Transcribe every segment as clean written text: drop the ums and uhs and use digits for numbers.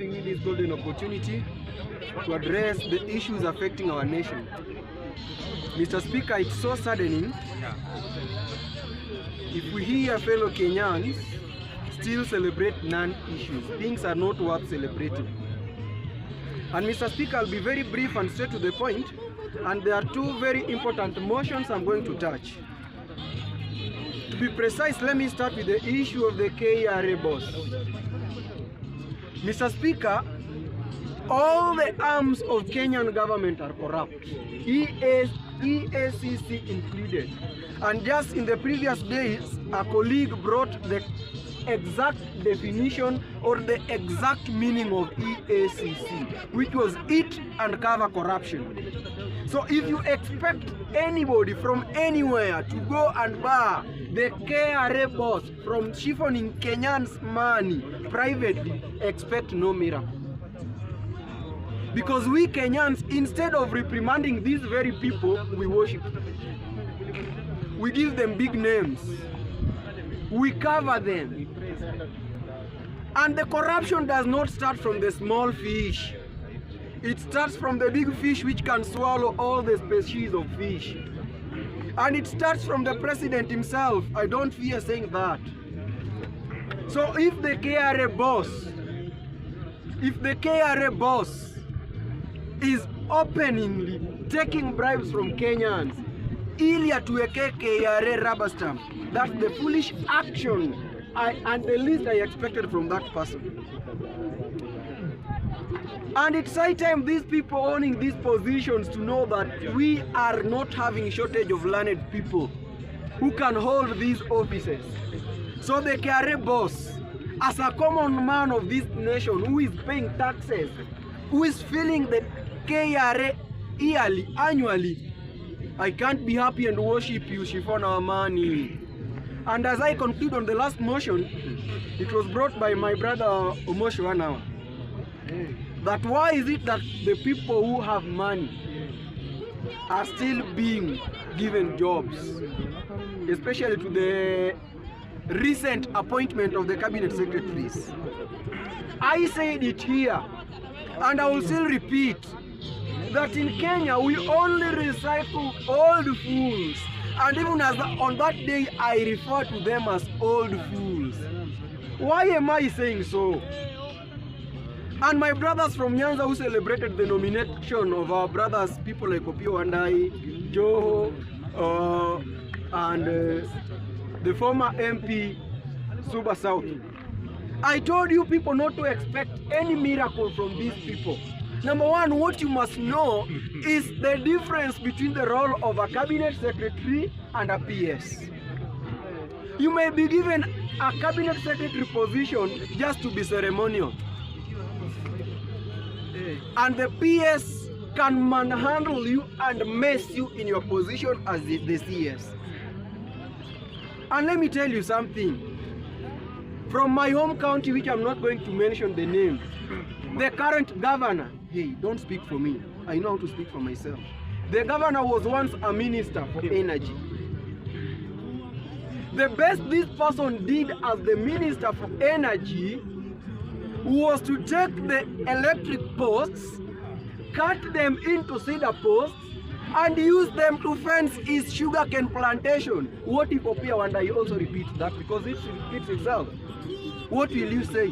giving me this golden opportunity to address the issues affecting our nation. Mr. Speaker, it's so saddening if we hear fellow Kenyans still celebrate non-issues. Things are not worth celebrating. And Mr. Speaker, I'll be very brief and straight to the point, and there are two very important motions I'm going to touch. To be precise, let me start with the issue of the KRA boss. Mr. Speaker, all the arms of Kenyan government are corrupt, EACC included. And just in the previous days, a colleague brought the exact definition or the exact meaning of EACC, which was eat and cover corruption. So if you expect anybody from anywhere to go and buy the KRA boss from chiffoning Kenyans' money privately, expect no miracle. Because we Kenyans, instead of reprimanding these very people, we worship. We give them big names. We cover them. And the corruption does not start from the small fish. It starts from the big fish which can swallow all the species of fish. And it starts from the president himself. I don't fear saying that. So if the KRA boss is openly taking bribes from Kenyans, Ilya tuweke KRA rubber stamp, that's the foolish action and the least I expected from that person. And it's high time these people owning these positions to know that we are not having a shortage of learned people who can hold these offices. So the KRA boss, as a common man of this nation who is paying taxes, who is filling the KRA yearly, annually, I can't be happy and worship you, chiffon our money. And as I conclude on the last motion, it was brought by my brother Omosho now, that why is it that the people who have money are still being given jobs, especially to the recent appointment of the cabinet secretaries. I said it here, and I will still repeat, that in Kenya we only recycle old fools, and even on that day I refer to them as old fools. Why am I saying so? And my brothers from Nyanza who celebrated the nomination of our brothers, people like Opio and I, Joe, and the former MP, Suba South. I told you people not to expect any miracle from these people. Number one, what you must know is the difference between the role of a cabinet secretary and a PS. You may be given a cabinet secretary position just to be ceremonial. And the PS can manhandle you and mess you in your position as the CS. And let me tell you something. From my home county, which I'm not going to mention the name, the current governor, hey, don't speak for me. I know how to speak for myself. The governor was once a minister for energy. The best this person did as the minister for energy was to take the electric posts, cut them into cedar posts, and use them to fence his sugarcane plantation. What if Opia and I also repeat that, because it repeats itself? What will you say?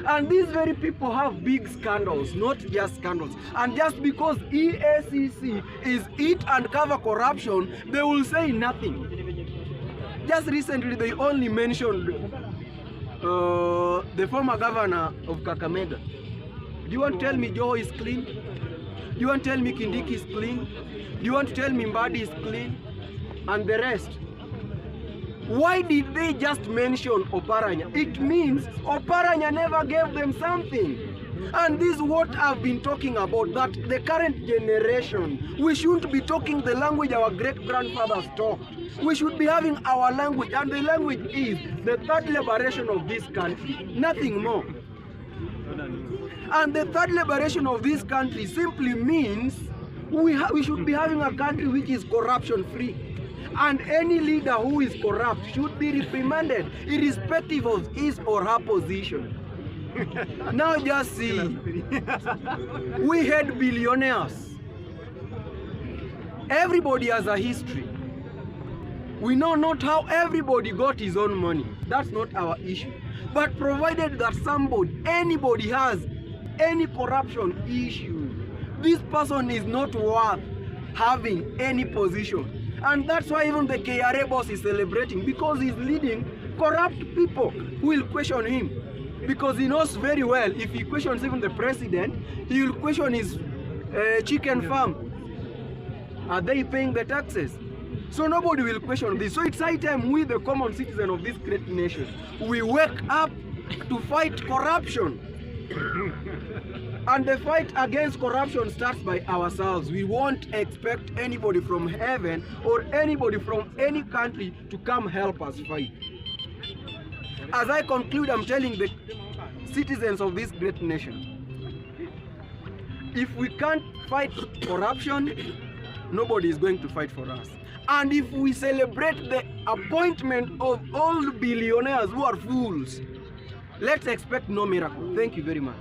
And these very people have big scandals, not just scandals. And just because EACC is eat and cover corruption, they will say nothing. Just recently, they only mentioned the former governor of Kakamega. Do you want to tell me Joho is clean? Do you want to tell me Kindiki is clean? Do you want to tell me Mbadi is clean? And the rest. Why did they just mention Oparanya? It means Oparanya never gave them something. And this is what I've been talking about, that the current generation, we shouldn't be talking the language our great-grandfathers talked. We should be having our language, and the language is the third liberation of this country, nothing more. And the third liberation of this country simply means we should be having a country which is corruption-free. And any leader who is corrupt should be reprimanded, irrespective of his or her position. Now just see, we had billionaires. Everybody has a history. We know not how everybody got his own money. That's not our issue. But provided that anybody has any corruption issue, this person is not worth having any position. And that's why even the KRA boss is celebrating, because he's leading corrupt people who will question him. Because he knows very well, if he questions even the president, he will question his chicken farm. Are they paying the taxes? So nobody will question this. So it's high time we, the common citizen of this great nation, we wake up to fight corruption. And the fight against corruption starts by ourselves. We won't expect anybody from heaven or anybody from any country to come help us fight. As I conclude, I'm telling the citizens of this great nation, if we can't fight corruption, nobody is going to fight for us. And if we celebrate the appointment of all the billionaires who are fools, let's expect no miracle. Thank you very much.